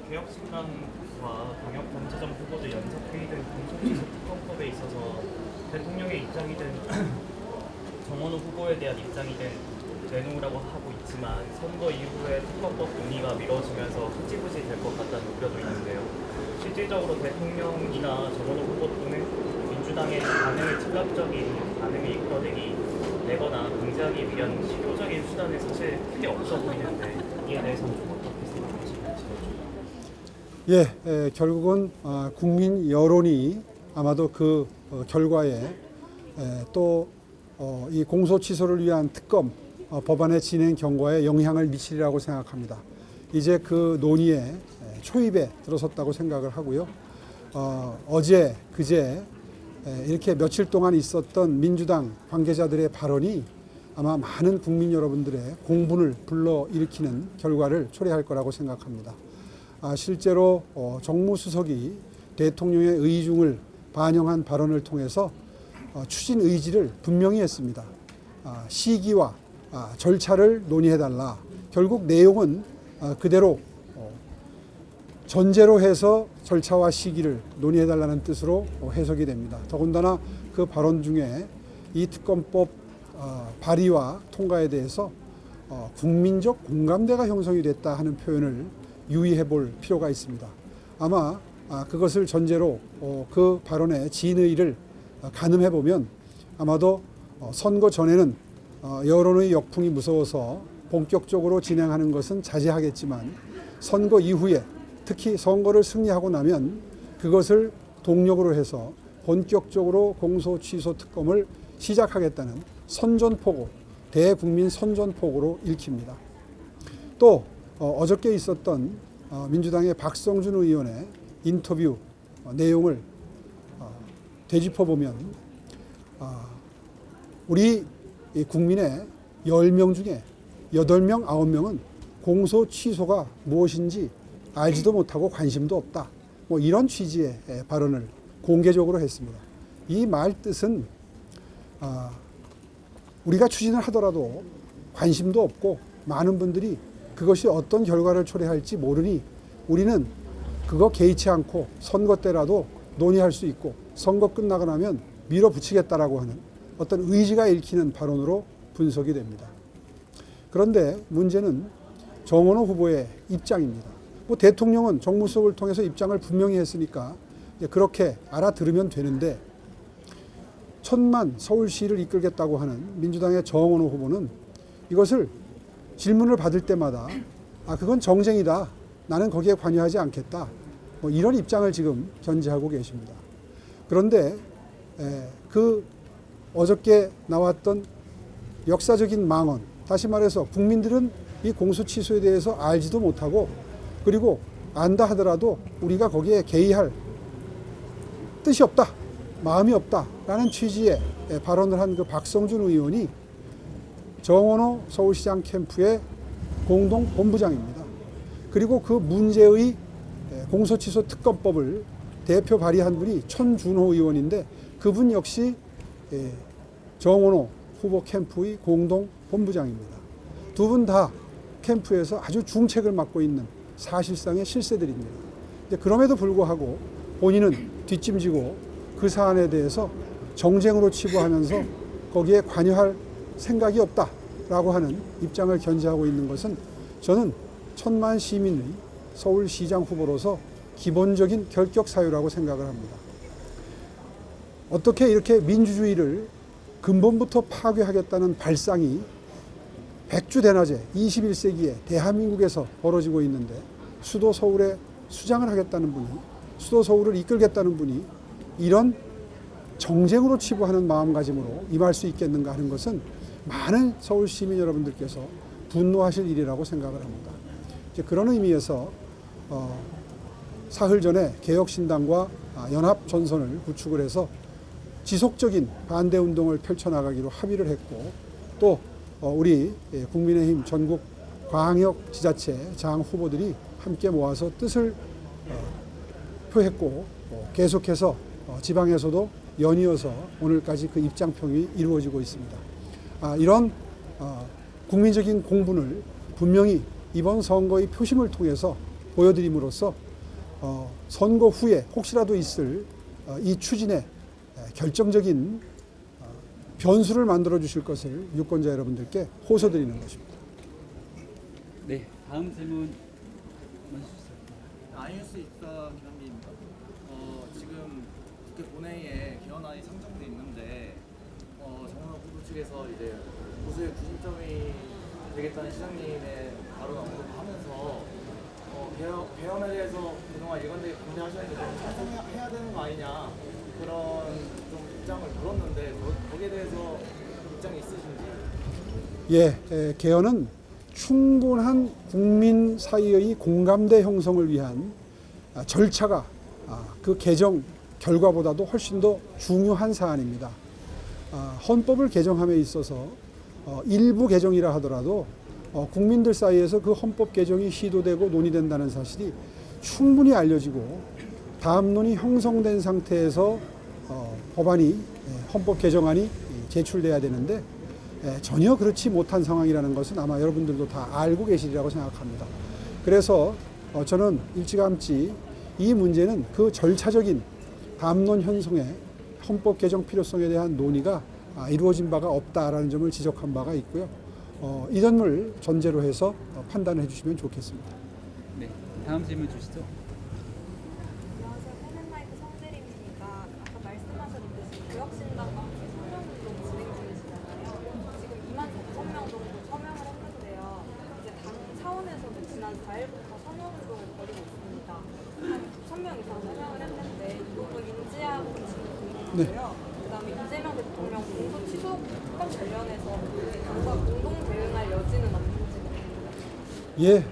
개혁신당과 방역범죄점 후보들 연석회의 등 공소시효 특검법에 있어서 대통령의 입장이든 정원호 후보에 대한 입장이든 내놓으라고 하고 있지만 선거 이후에 특검법 논의가 미뤄지면서 흐지부지 될 것 같다는 우려도 있는데요. 실질적으로 대통령이나 정원호 후보 또는 민주당의 반응을 즉각적인 반응을 이끌어내기 내거나 방지하기 위한 실효적인 수단은 사실 크게 없어 보이는데 이에 대해서는 어떻게 생각하시는지. 결국은 국민 여론이 아마도 그 결과에 또 이 공소 취소를 위한 특검 법안의 진행 경과에 영향을 미치리라고 생각합니다. 이제 그 논의에 초입에 들어섰다고 생각을 하고요. 어제 그제 이렇게 며칠 동안 있었던 민주당 관계자들의 발언이 아마 많은 국민 여러분들의 공분을 불러일으키는 결과를 초래할 거라고 생각합니다. 실제로 정무수석이 대통령의 의중을 반영한 발언을 통해서 추진 의지를 분명히 했습니다. 시기와 절차를 논의해달라. 결국 내용은 그대로 전제로 해서 절차와 시기를 논의해달라는 뜻으로 해석이 됩니다. 더군다나 그 발언 중에 이 특검법 발의와 통과에 대해서 국민적 공감대가 형성이 됐다 하는 표현을 유의해 볼 필요가 있습니다. 아마 그것을 전제로 그 발언의 진의를 가늠해 보면 아마도 선거 전에는 여론의 역풍이 무서워서 본격적으로 진행하는 것은 자제하겠지만 선거 이후에 특히 선거를 승리하고 나면 그것을 동력으로 해서 본격적으로 공소 취소 특검을 시작하겠다는 선전포고, 대국민 선전포고로 읽힙니다. 또 어저께 있었던 민주당의 박성준 의원의 인터뷰 내용을 되짚어보면 우리 국민의 10명 중에 8명, 9명은 공소 취소가 무엇인지 알지도 못하고 관심도 없다. 뭐 이런 취지의 발언을 공개적으로 했습니다. 이 말 뜻은 우리가 추진을 하더라도 관심도 없고 많은 분들이 그것이 어떤 결과를 초래할지 모르니 우리는 그거 개의치 않고 선거 때라도 논의할 수 있고 선거 끝나고 나면 밀어붙이겠다라고 하는 어떤 의지가 읽히는 발언으로 분석이 됩니다. 그런데 문제는 정원호 후보의 입장입니다. 뭐 대통령은 정무수석을 통해서 입장을 분명히 했으니까 그렇게 알아들으면 되는데 천만 서울시를 이끌겠다고 하는 민주당의 정원호 후보는 이것을 질문을 받을 때마다 그건 정쟁이다. 나는 거기에 관여하지 않겠다. 뭐 이런 입장을 지금 견지하고 계십니다. 그런데 그 어저께 나왔던 역사적인 망언, 다시 말해서 국민들은 이 공소 취소에 대해서 알지도 못하고 그리고 안다 하더라도 우리가 거기에 개의할 뜻이 없다, 마음이 없다라는 취지의 발언을 한 그 박성준 의원이 정원호 서울시장 캠프의 공동 본부장입니다. 그리고 그 문제의 공소취소 특검법을 대표 발의한 분이 천준호 의원인데 그분 역시 정원호 후보 캠프의 공동 본부장입니다. 두 분 다 캠프에서 아주 중책을 맡고 있는 사실상의 실세들입니다. 그럼에도 불구하고 본인은 뒷짐지고 그 사안에 대해서 정쟁으로 치부하면서 거기에 관여할 생각이 없다라고 하는 입장을 견지하고 있는 것은 저는 천만 시민의 서울시장 후보로서 기본적인 결격 사유라고 생각을 합니다. 어떻게 이렇게 민주주의를 근본부터 파괴하겠다는 발상이 백주대낮에 21세기에 대한민국에서 벌어지고 있는데 수도 서울에 수장을 하겠다는 분이, 수도 서울을 이끌겠다는 분이 이런 정쟁으로 치부하는 마음가짐으로 임할 수 있겠는가 하는 것은 많은 서울 시민 여러분들께서 분노하실 일이라고 생각을 합니다. 이제 그런 의미에서 사흘 전에 개혁신당과 연합전선을 구축을 해서 지속적인 반대운동을 펼쳐나가기로 합의를 했고 또 우리 국민의힘 전국 광역지자체 장 후보들이 함께 모아서 뜻을 표했고 계속해서 지방에서도 연이어서 오늘까지 그 입장표명이 이루어지고 있습니다. 이런 국민적인 공분을 분명히 이번 선거의 표심을 통해서 보여드림으로써 선거 후에 혹시라도 있을 이 추진에 결정적인 변수를 만들어 주실 것을 유권자 여러분들께 호소드리는 것입니다. 네, 다음 질문 해주세요. 아이뉴스 입사 기자입니다. 지금 국회 본회의에 개헌안이 상정돼 있는데 정원호 후보 측에서 이제 보수의 구심점이 되겠다는 시장님의 발언 언급하면서 개헌에 대해서 그동안 일관되게 반대하셨는데 좀 찬성해야 되는 거 아니냐 그런 좀 입장을 들었는데 거기에 대해서 입장이 있으신지? 개헌은 충분한 국민 사이의 공감대 형성을 위한 절차가 그 개정 결과보다도 훨씬 더 중요한 사안입니다. 헌법을 개정함에 있어서 일부 개정이라 하더라도 국민들 사이에서 그 헌법 개정이 시도되고 논의된다는 사실이 충분히 알려지고 다음론이 형성된 상태에서 법안이 헌법 개정안이 제출돼야 되는데 전혀 그렇지 못한 상황이라는 것은 아마 여러분들도 다 알고 계시리라고 생각합니다. 그래서 저는 일찌감치 이 문제는 그 절차적인 담론 형성의 헌법 개정 필요성에 대한 논의가 이루어진 바가 없다라는 점을 지적한 바가 있고요. 이 점을 전제로 해서 판단해 주시면 좋겠습니다. 네, 다음 질문 주시죠. 안녕하세요. 팬앤라이트 성대림입니다. 아까 말씀하셨듯이 개혁신당과 함께 서명운동 진행 중이시잖아요. 지금 24,000명 정도 서명을 했는데요. 이제 당 차원에서도 지난 4일부터 선언운동을 벌이고 있습니다. 한 9,000명 이상 서명을 했는데 이 부분 인지하고 계시는 분이고요. 그다음에 이재명 대통령 공소 취소 특검 관련해서 당과 공동 대응할 여지는 없는지.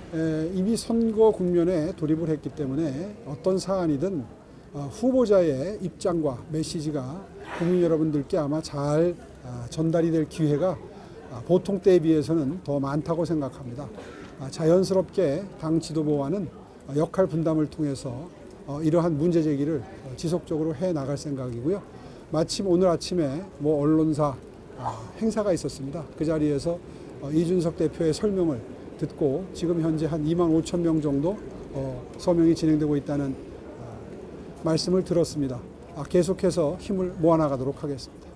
이미 선거 국면에 돌입을 했기 때문에 어떤 사안이든 후보자의 입장과 메시지가 국민 여러분들께 아마 잘 전달이 될 기회가 보통 때에 비해서는 더 많다고 생각합니다. 자연스럽게 당 지도부와는 역할 분담을 통해서 이러한 문제 제기를 지속적으로 해 나갈 생각이고요. 마침 오늘 아침에 언론사 행사가 있었습니다. 그 자리에서 이준석 대표의 설명을 듣고 지금 현재 한 25,000명 정도 서명이 진행되고 있다는 말씀을 들었습니다. 계속해서 힘을 모아나가도록 하겠습니다.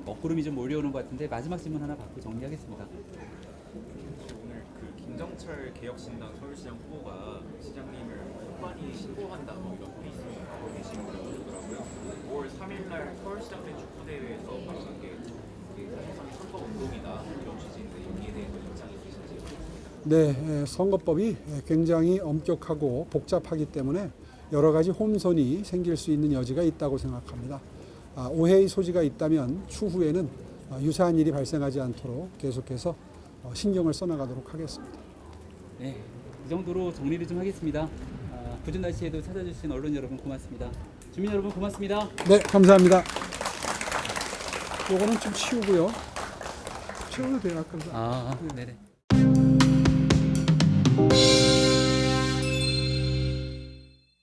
먹구름이 좀 몰려오는 것 같은데 마지막 질문 하나 받고 정리하겠습니다. 오늘 그 김정철 개혁신당 서울시장 후보가 시장님을 헛반이 신고한다 이런 페이스북 하고 계신 걸 보더라고요. 5월 3일날 서울시장 된 축구대회에서 발언한 게 사실상 선거운동이다 이런 취지인데 여기에 대해서 입장이 있으신지? 선거법이 굉장히 엄격하고 복잡하기 때문에 여러 가지 홈선이 생길 수 있는 여지가 있다고 생각합니다. 오해의 소지가 있다면 추후에는 유사한 일이 발생하지 않도록 계속해서 신경을 써나가도록 하겠습니다. 네, 이 정도로 정리를 좀 하겠습니다. 궂은 날씨에도 찾아주신 언론 여러분 고맙습니다. 주민 여러분 고맙습니다. 네, 감사합니다. 요거는 좀 치우고요. 치워도 돼요, 아까. 네네.